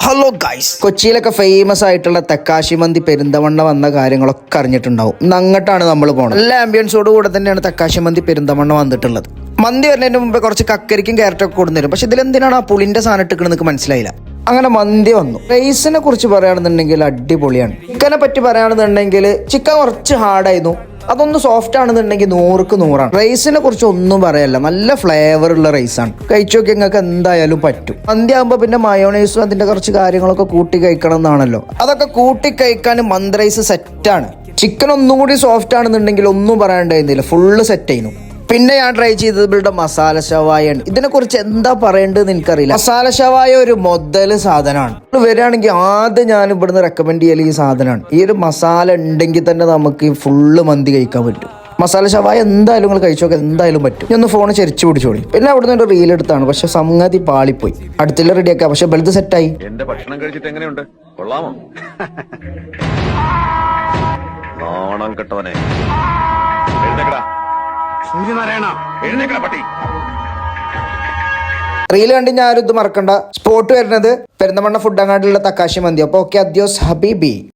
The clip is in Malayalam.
ഹലോ ഗൈസ്, കൊച്ചിയിലൊക്കെ ഫേമസ് ആയിട്ടുള്ള തക്കാശി മന്തി പെരിന്തമണ്ണ വന്ന കാര്യങ്ങളൊക്കെ അറിഞ്ഞിട്ടുണ്ടാവും. ഇന്ന് അങ്ങോട്ടാണ് നമ്മൾ പോകണം. എല്ലാ ആംബിയൻസോട് കൂടെ തന്നെയാണ് തക്കാശി മന്തി പെരിന്തമണ്ണ വന്നിട്ടുള്ളത്. മന്തി വരുന്നതിന് മുമ്പ് കുറച്ച് കക്കരിക്കും ക്യാരറ്റൊക്കെ കൊടുന്നിരും. പക്ഷെ ഇതിലെന്തിനാണ് ആ പുളിന്റെ സാധനം ഇട്ടിക്കണെന്ന് മനസ്സിലായില്ല. അങ്ങനെ മന്തി വന്നു. റൈസിനെ കുറിച്ച് പറയുകയാണെന്നുണ്ടെങ്കിൽ അടിപൊളിയാണ്. ചിക്കനെ പറ്റി പറയുകയാണെന്നുണ്ടെങ്കിൽ ചിക്കൻ കുറച്ച് ഹാർഡായിരുന്നു. അതൊന്ന് സോഫ്റ്റ് ആണെന്നുണ്ടെങ്കിൽ 100ക്ക് 100ആണ്. റൈസിനെ കുറിച്ച് ഒന്നും പറയല്ല, നല്ല ഫ്ലേവർ ഉള്ള റൈസാണ്. കഴിച്ചു നോക്കി നിങ്ങൾക്ക് എന്തായാലും പറ്റും. മന്തി ആകുമ്പോൾ പിന്നെ മയോണൈസും അതിന്റെ കുറച്ച് കാര്യങ്ങളൊക്കെ കൂട്ടി കഴിക്കണം എന്നാണല്ലോ. അതൊക്കെ കൂട്ടി കഴിക്കാൻ മന്തി റൈസ് സെറ്റാണ്. ചിക്കൻ ഒന്നും കൂടി സോഫ്റ്റ് ആണെന്നുണ്ടെങ്കിൽ ഒന്നും പറയേണ്ടതില്ല, ഫുള്ള് സെറ്റ് ചെയ്യുന്നു. പിന്നെ ഞാൻ ട്രൈ ചെയ്തത് ഇവരുടെ മസാല ഷവായാണ്. ഇതിനെക്കുറിച്ച് എന്താ പറയേണ്ടതെന്ന് എനിക്കറിയില്ല. മസാല ഷവായ ഒരു മുതല് സാധനമാണ്. വരികയാണെങ്കിൽ ആദ്യം ഞാൻ ഇവിടുന്ന് റെക്കമെൻഡ് ചെയ്യൽ ഈ സാധനമാണ്. ഈ ഒരു മസാല ഉണ്ടെങ്കിൽ തന്നെ നമുക്ക് ഫുള്ള് മന്തി കഴിക്കാൻ പറ്റും. മസാല ഷവായ എന്തായാലും നിങ്ങൾ കഴിച്ചു നോക്കാൻ എന്തായാലും പറ്റും. ഇനി ഒന്ന് ഫോൺ ചെരിച്ചു പിടിച്ചോളി. പിന്നെ അവിടുന്ന് ഒരു റീൽ എടുത്താണ്, പക്ഷെ സംഗതി പാളിപ്പോയി. അടുത്തില്ല റെഡിയാക്കാം, പക്ഷെ ബെൽത്ത് സെറ്റായി. എന്റെ ഭക്ഷണം കഴിച്ചിട്ട് എങ്ങനെയുണ്ട്, കൊള്ളാമോ? നാണം കെട്ടവനെ, റീൽ കണ്ട് ഞാൻ ആരും ഇത് മറക്കണ്ട. സ്പോട്ട് വരുന്നത് പെരിന്തമണ്ണ ഫുഡ് അങ്ങാടിയുള്ള തക്കാശി മന്തി. അപ്പോൾ ഓക്കെ, അദ്യോസ് ഹബീബി.